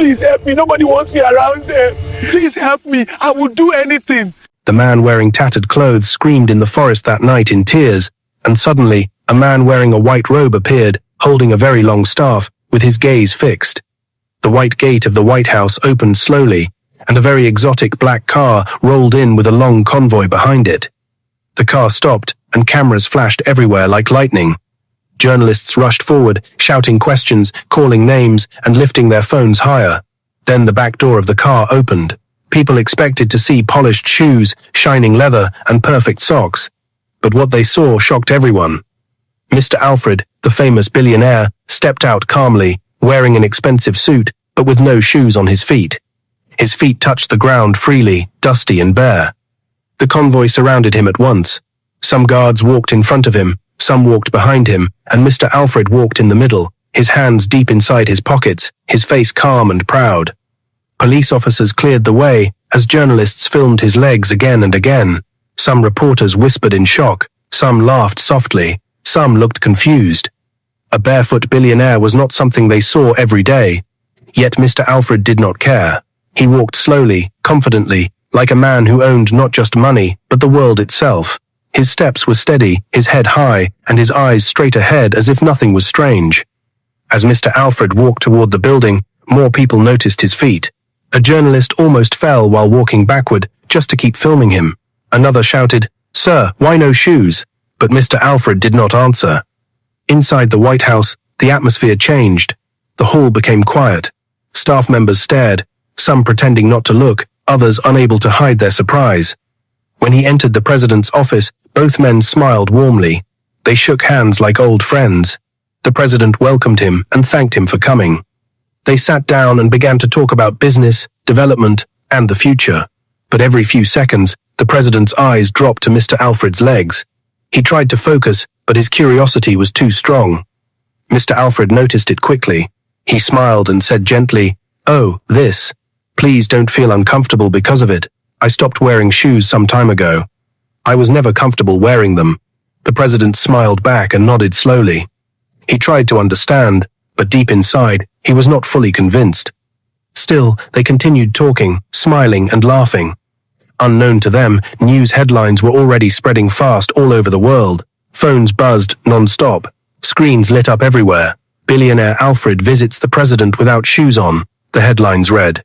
Please help me. Nobody wants me around there. Please help me. I will do anything. The man wearing tattered clothes screamed in the forest that night in tears, and suddenly, a man wearing a white robe appeared, holding a very long staff, with his gaze fixed. The white gate of the White House opened slowly, and a very exotic black car rolled in with a long convoy behind it. The car stopped, and cameras flashed everywhere like lightning. Journalists rushed forward, shouting questions, calling names, and lifting their phones higher. Then the back door of the car opened. People expected to see polished shoes, shining leather, and perfect socks. But what they saw shocked everyone. Mr. Alfred, the famous billionaire, stepped out calmly, wearing an expensive suit, but with no shoes on his feet. His feet touched the ground freely, dusty and bare. The convoy surrounded him at once. Some guards walked in front of him, some walked behind him, and Mr. Alfred walked in the middle, his hands deep inside his pockets, his face calm and proud. Police officers cleared the way as journalists filmed his legs again and again. Some reporters whispered in shock, some laughed softly, some looked confused. A barefoot billionaire was not something they saw every day. Yet Mr. Alfred did not care. He walked slowly, confidently, like a man who owned not just money, but the world itself. His steps were steady, his head high, and his eyes straight ahead as if nothing was strange. As Mr. Alfred walked toward the building, more people noticed his feet. A journalist almost fell while walking backward, just to keep filming him. Another shouted, "Sir, why no shoes?" But Mr. Alfred did not answer. Inside the White House, the atmosphere changed. The hall became quiet. Staff members stared, some pretending not to look, others unable to hide their surprise. When he entered the president's office, both men smiled warmly. They shook hands like old friends. The president welcomed him and thanked him for coming. They sat down and began to talk about business, development, and the future. But every few seconds, the president's eyes dropped to Mr. Alfred's legs. He tried to focus, but his curiosity was too strong. Mr. Alfred noticed it quickly. He smiled and said gently, "Oh, this. Please don't feel uncomfortable because of it. I stopped wearing shoes some time ago. I was never comfortable wearing them." The president smiled back and nodded slowly. He tried to understand, but deep inside, he was not fully convinced. Still, they continued talking, smiling and laughing. Unknown to them, news headlines were already spreading fast all over the world. Phones buzzed non-stop. Screens lit up everywhere. "Billionaire Alfred visits the president without shoes on," the headlines read.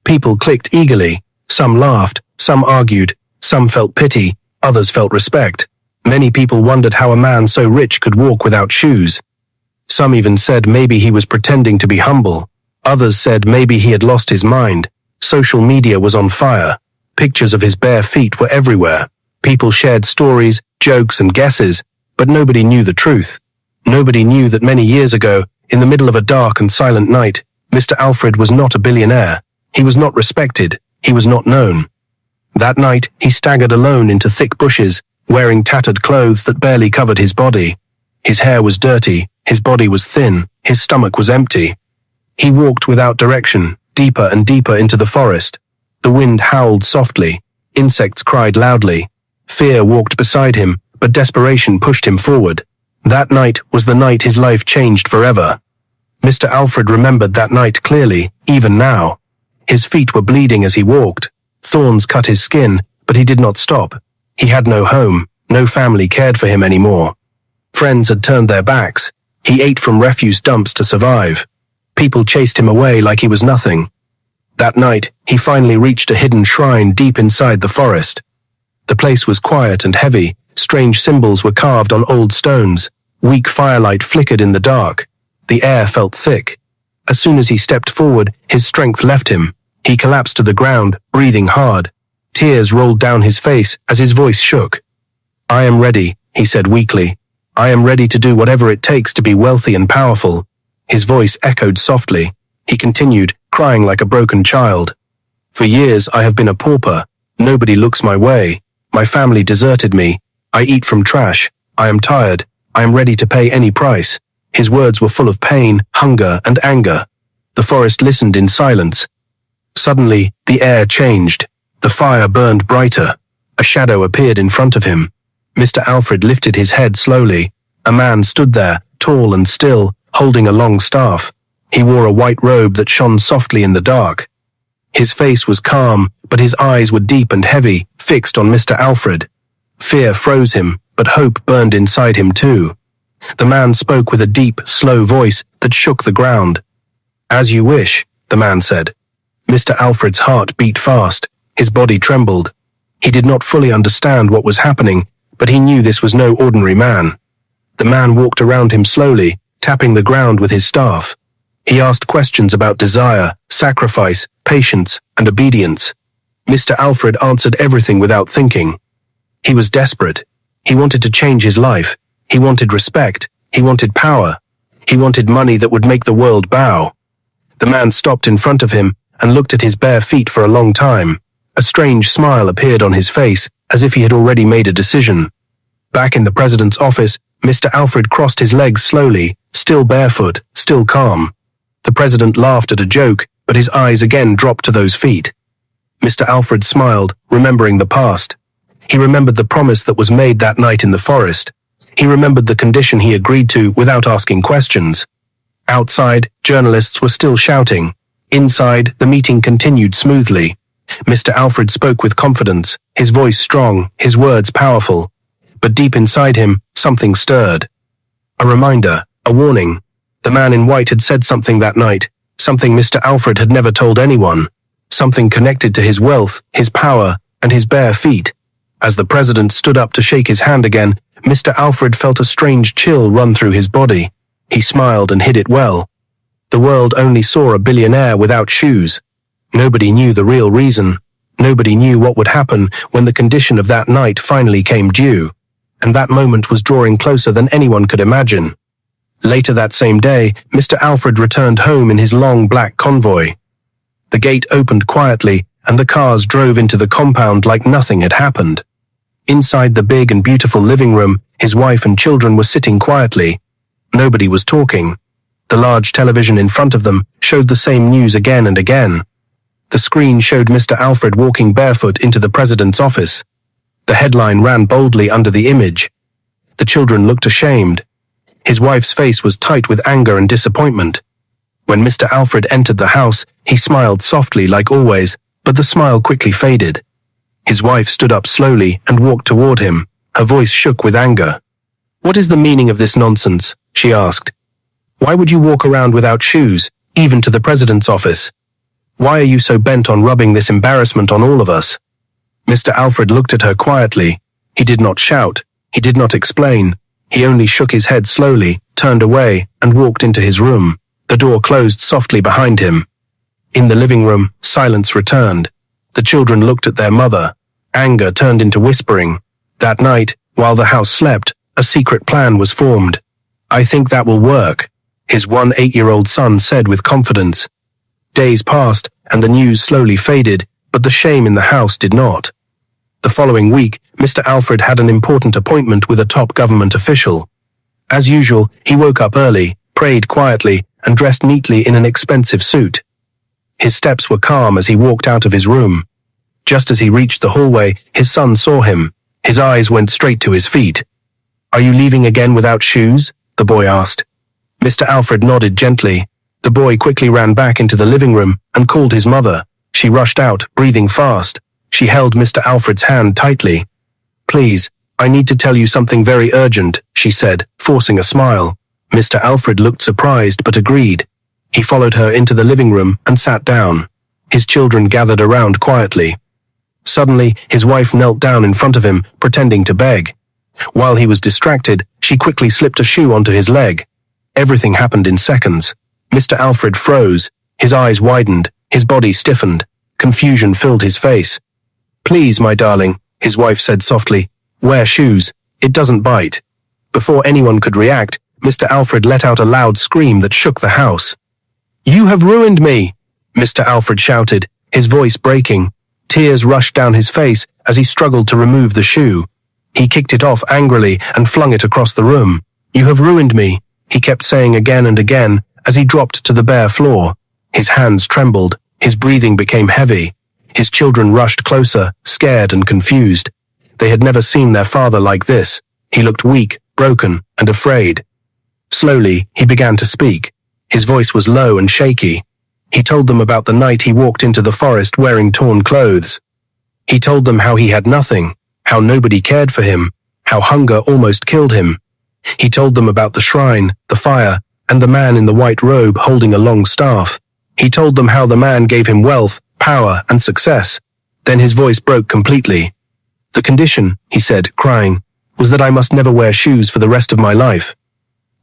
People clicked eagerly. Some laughed, some argued, some felt pity, others felt respect. Many people wondered how a man so rich could walk without shoes. Some even said maybe he was pretending to be humble. Others said maybe he had lost his mind. Social media was on fire. Pictures of his bare feet were everywhere. People shared stories, jokes, and guesses, but nobody knew the truth. Nobody knew that many years ago, in the middle of a dark and silent night, Mr. Alfred was not a billionaire. He was not respected. He was not known. That night, he staggered alone into thick bushes, wearing tattered clothes that barely covered his body. His hair was dirty, his body was thin, his stomach was empty. He walked without direction, deeper and deeper into the forest. The wind howled softly. Insects cried loudly. Fear walked beside him, but desperation pushed him forward. That night was the night his life changed forever. Mr. Alfred remembered that night clearly, even now. His feet were bleeding as he walked. Thorns cut his skin, but he did not stop. He had no home, no family cared for him anymore. Friends had turned their backs. He ate from refuse dumps to survive. People chased him away like he was nothing. That night, he finally reached a hidden shrine deep inside the forest. The place was quiet and heavy. Strange symbols were carved on old stones. Weak firelight flickered in the dark. The air felt thick. As soon as he stepped forward, his strength left him. He collapsed to the ground, breathing hard. Tears rolled down his face as his voice shook. "I am ready," he said weakly. "I am ready to do whatever it takes to be wealthy and powerful." His voice echoed softly. He continued, crying like a broken child. "For years I have been a pauper. Nobody looks my way. My family deserted me. I eat from trash. I am tired. I am ready to pay any price." His words were full of pain, hunger, and anger. The forest listened in silence. Suddenly, the air changed. The fire burned brighter. A shadow appeared in front of him. Mr. Alfred lifted his head slowly. A man stood there, tall and still, holding a long staff. He wore a white robe that shone softly in the dark. His face was calm, but his eyes were deep and heavy, fixed on Mr. Alfred. Fear froze him, but hope burned inside him too. The man spoke with a deep, slow voice that shook the ground. "As you wish," the man said. Mr. Alfred's heart beat fast. His body trembled. He did not fully understand what was happening, but he knew this was no ordinary man. The man walked around him slowly, tapping the ground with his staff. He asked questions about desire, sacrifice, patience, and obedience. Mr. Alfred answered everything without thinking. He was desperate. He wanted to change his life. He wanted respect. He wanted power. He wanted money that would make the world bow. The man stopped in front of him and looked at his bare feet for a long time. A strange smile appeared on his face, as if he had already made a decision. Back in the president's office, Mr. Alfred crossed his legs slowly, still barefoot, still calm. The president laughed at a joke, but his eyes again dropped to those feet. Mr. Alfred smiled, remembering the past. He remembered the promise that was made that night in the forest. He remembered the condition he agreed to without asking questions. Outside, journalists were still shouting. Inside, the meeting continued smoothly. Mr. Alfred spoke with confidence, his voice strong, his words powerful. But deep inside him, something stirred. A reminder, a warning. The man in white had said something that night, something Mr. Alfred had never told anyone, something connected to his wealth, his power, and his bare feet. As the president stood up to shake his hand again, Mr. Alfred felt a strange chill run through his body. He smiled and hid it well. The world only saw a billionaire without shoes. Nobody knew the real reason. Nobody knew what would happen when the condition of that night finally came due. And that moment was drawing closer than anyone could imagine. Later that same day, Mr. Alfred returned home in his long black convoy. The gate opened quietly, and the cars drove into the compound like nothing had happened. Inside the big and beautiful living room, his wife and children were sitting quietly. Nobody was talking. The large television in front of them showed the same news again and again. The screen showed Mr. Alfred walking barefoot into the president's office. The headline ran boldly under the image. The children looked ashamed. His wife's face was tight with anger and disappointment. When Mr. Alfred entered the house, he smiled softly like always, but the smile quickly faded. His wife stood up slowly and walked toward him. Her voice shook with anger. "What is the meaning of this nonsense?" she asked. "Why would you walk around without shoes, even to the president's office? Why are you so bent on rubbing this embarrassment on all of us?" Mr. Alfred looked at her quietly. He did not shout. He did not explain. He only shook his head slowly, turned away, and walked into his room. The door closed softly behind him. In the living room, silence returned. The children looked at their mother. Anger turned into whispering. That night, while the house slept, a secret plan was formed. "I think that will work," his 8-year-old son said with confidence. Days passed, and the news slowly faded, but the shame in the house did not. The following week, Mr. Alfred had an important appointment with a top government official. As usual, he woke up early, prayed quietly, and dressed neatly in an expensive suit. His steps were calm as he walked out of his room. Just as he reached the hallway, his son saw him. His eyes went straight to his feet. "Are you leaving again without shoes?" the boy asked. Mr. Alfred nodded gently. The boy quickly ran back into the living room and called his mother. She rushed out, breathing fast. She held Mr. Alfred's hand tightly. "Please, I need to tell you something very urgent," she said, forcing a smile. Mr. Alfred looked surprised but agreed. He followed her into the living room and sat down. His children gathered around quietly. Suddenly, his wife knelt down in front of him, pretending to beg. While he was distracted, she quickly slipped a shoe onto his leg. Everything happened in seconds. Mr. Alfred froze. His eyes widened. His body stiffened. Confusion filled his face. "Please, my darling," his wife said softly, "wear shoes. It doesn't bite." Before anyone could react, Mr. Alfred let out a loud scream that shook the house. "You have ruined me!" Mr. Alfred shouted, his voice breaking. Tears rushed down his face as he struggled to remove the shoe. He kicked it off angrily and flung it across the room. "You have ruined me," he kept saying again and again as he dropped to the bare floor. His hands trembled. His breathing became heavy. His children rushed closer, scared and confused. They had never seen their father like this. He looked weak, broken, and afraid. Slowly, he began to speak. His voice was low and shaky. He told them about the night he walked into the forest wearing torn clothes. He told them how he had nothing, how nobody cared for him, how hunger almost killed him. He told them about the shrine, the fire, and the man in the white robe holding a long staff. He told them how the man gave him wealth, power, and success. Then his voice broke completely. The condition, he said, crying, was that I must never wear shoes for the rest of my life.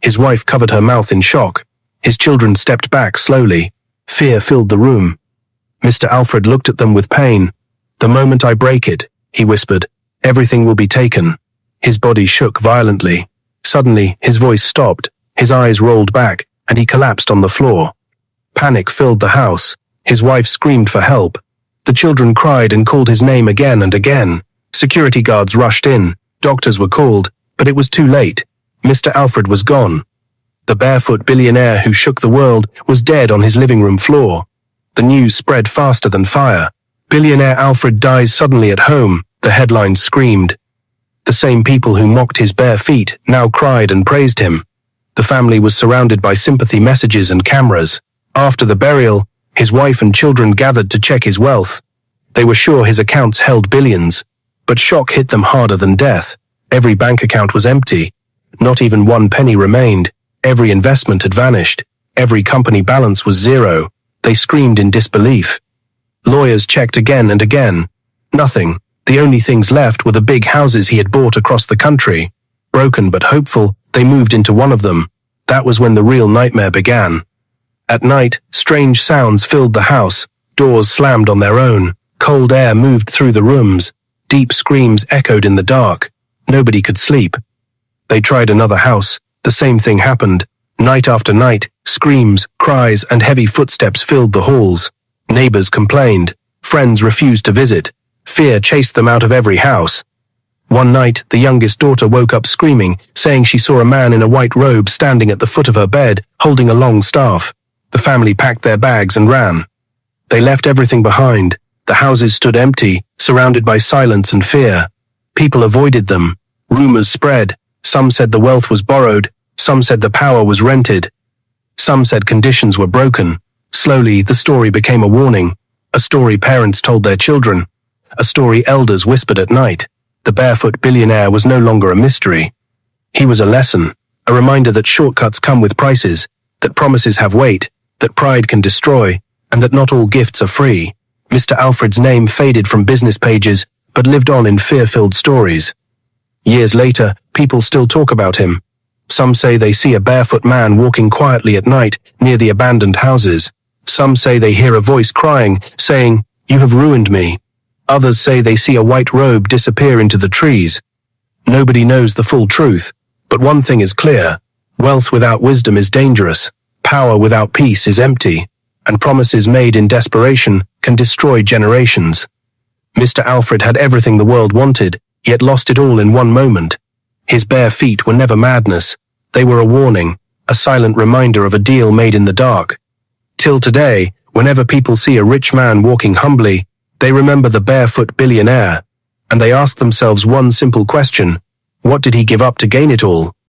His wife covered her mouth in shock. His children stepped back slowly. Fear filled the room. Mr. Alfred looked at them with pain. "The moment I break it," he whispered, "everything will be taken." His body shook violently. Suddenly, his voice stopped, his eyes rolled back, and he collapsed on the floor. Panic filled the house. His wife screamed for help. The children cried and called his name again and again. Security guards rushed in. Doctors were called, but it was too late. Mr. Alfred was gone. The barefoot billionaire who shook the world was dead on his living room floor. The news spread faster than fire. "Billionaire Alfred dies suddenly at home," the headlines screamed. The same people who mocked his bare feet now cried and praised him. The family was surrounded by sympathy messages and cameras. After the burial, his wife and children gathered to check his wealth. They were sure his accounts held billions, but shock hit them harder than death. Every bank account was empty. Not even one penny remained. Every investment had vanished. Every company balance was zero. They screamed in disbelief. Lawyers checked again and again. Nothing. The only things left were the big houses he had bought across the country. Broken but hopeful, they moved into one of them. That was when the real nightmare began. At night, strange sounds filled the house. Doors slammed on their own. Cold air moved through the rooms. Deep screams echoed in the dark. Nobody could sleep. They tried another house. The same thing happened. Night after night, screams, cries, and heavy footsteps filled the halls. Neighbors complained. Friends refused to visit. Fear chased them out of every house. One night, the youngest daughter woke up screaming, saying she saw a man in a white robe standing at the foot of her bed, holding a long staff. The family packed their bags and ran. They left everything behind. The houses stood empty, surrounded by silence and fear. People avoided them. Rumors spread. Some said the wealth was borrowed. Some said the power was rented. Some said conditions were broken. Slowly, the story became a warning. A story parents told their children. A story elders whispered at night. The barefoot billionaire was no longer a mystery. He was a lesson, a reminder that shortcuts come with prices, that promises have weight, that pride can destroy, and that not all gifts are free. Mr. Alfred's name faded from business pages, but lived on in fear-filled stories. Years later, people still talk about him. Some say they see a barefoot man walking quietly at night near the abandoned houses. Some say they hear a voice crying, saying, "You have ruined me." Others say they see a white robe disappear into the trees. Nobody knows the full truth, but one thing is clear. Wealth without wisdom is dangerous. Power without peace is empty. And promises made in desperation can destroy generations. Mr. Alfred had everything the world wanted, yet lost it all in one moment. His bare feet were never madness. They were a warning, a silent reminder of a deal made in the dark. Till today, whenever people see a rich man walking humbly, they remember the barefoot billionaire, and they ask themselves one simple question: what did he give up to gain it all?